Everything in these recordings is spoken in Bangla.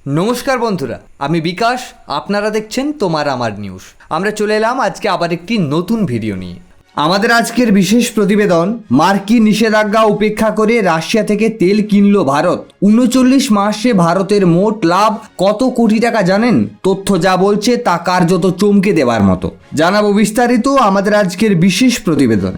নমস্কার বন্ধুরা, আমি বিকাশ। আপনারা দেখছেন তোমার আমার নিউজ। আমরা চলে এলাম আজকে আবার একটি নতুন ভিডিও নিয়ে। আমাদের আজকের বিশেষ প্রতিবেদন, মার্কিন নিষেধাজ্ঞা উপেক্ষা করে রাশিয়া থেকে তেল কিনল ভারত। 39 মাসে ভারতের মোট লাভ কত কোটি টাকা জানেন? তথ্য যা বলছে তা কার্যত চমকে দেওয়ার মতো। জানাবো বিস্তারিত আমাদের আজকের বিশেষ প্রতিবেদন।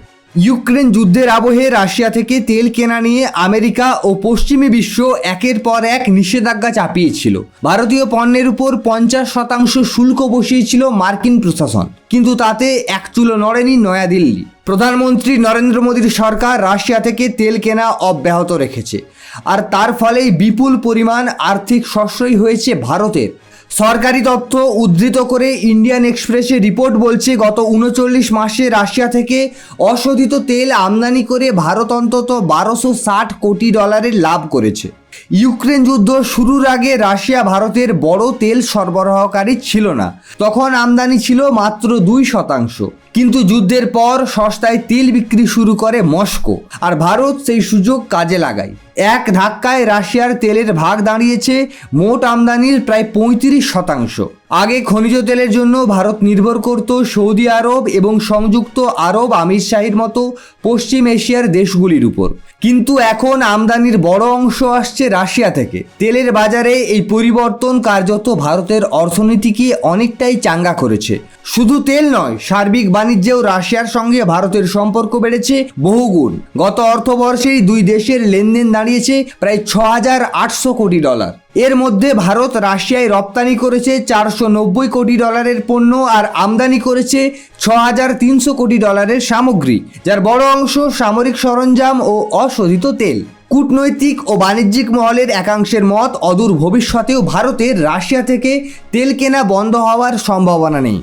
ইউক্রেন যুদ্ধের আবহে রাশিয়া থেকে তেল কেনা নিয়ে আমেরিকা ও পশ্চিমী বিশ্ব একের পর এক নিষেধাজ্ঞা চাপিয়েছিল। ভারতীয় পণ্যের উপর 50% শুল্ক বসিয়েছিল মার্কিন প্রশাসন, কিন্তু তাতে এক চুলো নড়েনি নয়াদিল্লি। প্রধানমন্ত্রী নরেন্দ্র মোদীর সরকার রাশিয়া থেকে তেল কেনা অব্যাহত রেখেছে, আর তার ফলেই বিপুল পরিমাণ আর্থিক সাশ্রয় হয়েছে ভারতের। সরকারি তথ্য উদ্ধৃত করে ইন্ডিয়ান এক্সপ্রেসের রিপোর্ট বলছে, গত 39 মাসে রাশিয়া থেকে অশোধিত তেল আমদানি করে ভারত অন্তত $1260 কোটি লাভ করেছে। ইউক্রেন যুদ্ধ শুরুর আগে রাশিয়া ভারতের বড় তেল সরবরাহকারী ছিল না, তখন আমদানি ছিল মাত্র 2%। কিন্তু যুদ্ধের পর সস্তায় তেল বিক্রি শুরু করে মস্কো, আর ভারত সেই সুযোগ কাজে লাগায়। এক ধাক্কায় রাশিয়ার তেলের ভাগ দাঁড়িয়েছে মোট আমদানির প্রায় 35%। আগে খনিজ তেলের জন্য ভারত নির্ভর করত সৌদি আরব এবং সংযুক্ত আরব আমিরশাহির মতো পশ্চিম এশিয়ার দেশগুলির উপর, কিন্তু এখন আমদানির বড় অংশ আসছে রাশিয়া থেকে। তেলের বাজারে এই পরিবর্তন কার্যত ভারতের অর্থনীতিকে অনেকটাই চাঙ্গা করেছে। শুধু তেল নয়, সার্বিক বাণিজ্যেও রাশিয়ার সঙ্গে ভারতের সম্পর্ক বেড়েছে বহুগুণ। গত অর্থবর্ষেই দুই দেশের লেনদেন দাঁড়িয়েছে প্রায় $6,800 কোটি। এর মধ্যে ভারত রাশিয়ায় রপ্তানি করেছে $490 কোটি পণ্য, আর আমদানি করেছে $6,300 কোটি সামগ্রী, যার বড় অংশ সামরিক সরঞ্জাম ও অশোধিত তেল। কূটনৈতিক ও বাণিজ্যিক মহলের একাংশের মত, অদূর ভবিষ্যতেও ভারতের রাশিয়া থেকে তেল কেনা বন্ধ হওয়ার সম্ভাবনা নেই।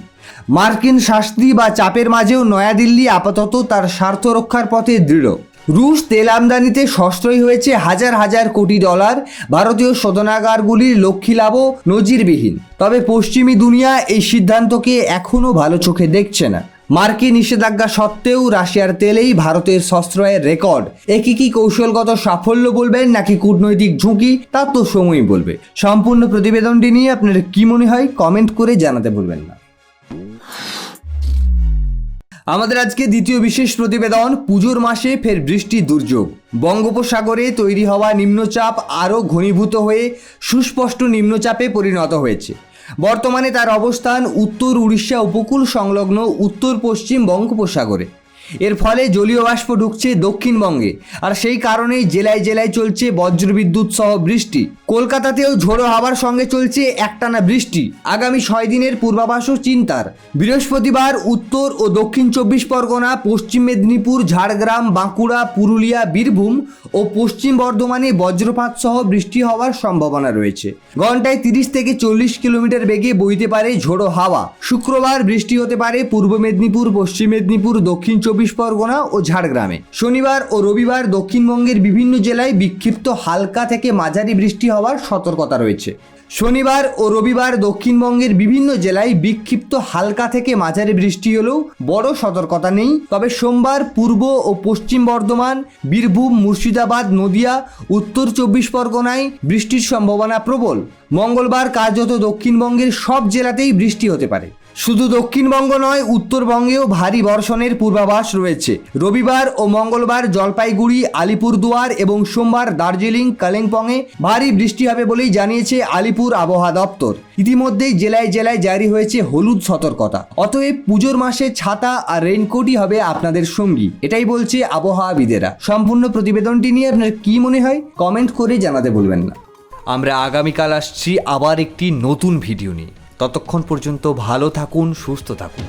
মার্কিন শাস্তি বা চাপের মাঝেও নয়াদিল্লি আপাতত তার স্বার্থ রক্ষার পথে দৃঢ়। রুশ তেল আমদানিতে সাশ্রয় হয়েছে হাজার হাজার কোটি ডলার। ভারতীয় শোধনাগারগুলির লক্ষ্মী লাভও নজিরবিহীন। তবে পশ্চিমী দুনিয়া এই সিদ্ধান্তকে এখনও ভালো চোখে দেখছে না। মার্কিন নিষেধাজ্ঞা সত্ত্বেও রাশিয়ার তেলেই ভারতের সাশ্রয়ের রেকর্ড। একে কি কৌশলগত সাফল্য বলবেন নাকি কূটনৈতিক ঝুঁকি, তা তো সময়ই বলবে। সম্পূর্ণ প্রতিবেদনটি নিয়ে আপনার কি মনে হয় কমেন্ট করে জানাতে ভুলবেন না। আমাদের আজকে দ্বিতীয় বিশেষ প্রতিবেদন, পুজোর মাসে ফের বৃষ্টি দুর্যোগ। বঙ্গোপসাগরে তৈরি হওয়া নিম্নচাপ আরও ঘনীভূত হয়ে সুস্পষ্ট নিম্নচাপে পরিণত হয়েছে। বর্তমানে তার অবস্থান উত্তর উড়িষ্যা উপকূল সংলগ্ন উত্তর পশ্চিম বঙ্গোপসাগরে। এর ফলে জলীয় বাষ্প ঢুকছে দক্ষিণবঙ্গে, আর সেই কারণেই জেলায় জেলায় চলছে বজ্রবিদ্যুৎ সহ বৃষ্টি। কলকাতাতেও ঝোড়ো হাওয়ার সঙ্গে চলছে একটানা বৃষ্টি। আগামী 6 দিনের পূর্বাভাসও চিন্তার। বৃহস্পতিবার উত্তর ও দক্ষিণ 24 পরগনা, পশ্চিম মেদিনীপুর, ঝাড়গ্রাম, বাঁকুড়া, পুরুলিয়া, বীরভূম ও পশ্চিম বর্ধমানে বজ্রপাত সহ বৃষ্টি হওয়ার সম্ভাবনা রয়েছে। ঘন্টায় 30 থেকে 40 কিলোমিটার বেগে বইতে পারে ঝোড়ো হাওয়া। শুক্রবার বৃষ্টি হতে পারে পূর্ব মেদিনীপুর, পশ্চিম মেদিনীপুর, দক্ষিণ 24 পরগনা ও ঝাড়গ্রামে। শনিবার ও রবিবার দক্ষিণবঙ্গের বিভিন্ন জেলায় বিক্ষিপ্ত হালকা থেকে মাঝারি বৃষ্টি হওয়ার সতর্কতা রয়েছে। শনিবার ও রবিবার দক্ষিণবঙ্গের বিভিন্ন জেলায় বিক্ষিপ্ত হালকা থেকে মাঝারি বৃষ্টি হলেও বড় সতর্কতা নেই। তবে সোমবার পূর্ব ও পশ্চিম বর্ধমান, বীরভূম, মুর্শিদাবাদ, নদিয়া, উত্তর 24 পরগনায় বৃষ্টির সম্ভাবনা প্রবল। মঙ্গলবার কার্যত দক্ষিণবঙ্গের সব জেলাতেই বৃষ্টি হতে পারে। শুধু দক্ষিণবঙ্গ নয়, উত্তরবঙ্গেও ভারী বর্ষণের পূর্বাভাস রয়েছে। রবিবার ও মঙ্গলবার জলপাইগুড়ি, আলিপুরদুয়ার এবং সোমবার দার্জিলিং, কালিম্পংয়ে ভারী বৃষ্টি হবে বলেই জানিয়েছে আলিপুর আবহাওয়া দপ্তর। ইতিমধ্যেই জেলায় জেলায় জারি হয়েছে হলুদ সতর্কতা। অতএব পুজোর মাসে ছাতা আর রেইনকোটই হবে আপনাদের সঙ্গী, এটাই বলছে আবহাওয়াবিদেরা। সম্পূর্ণ প্রতিবেদনটি নিয়ে আপনার কি মনে হয় কমেন্ট করে জানাতে ভুলবেন না। আমরা আগামীকাল আসছি আবার একটি নতুন ভিডিও নিয়ে। ততক্ষণ পর্যন্ত ভালো থাকুন, সুস্থ থাকুন।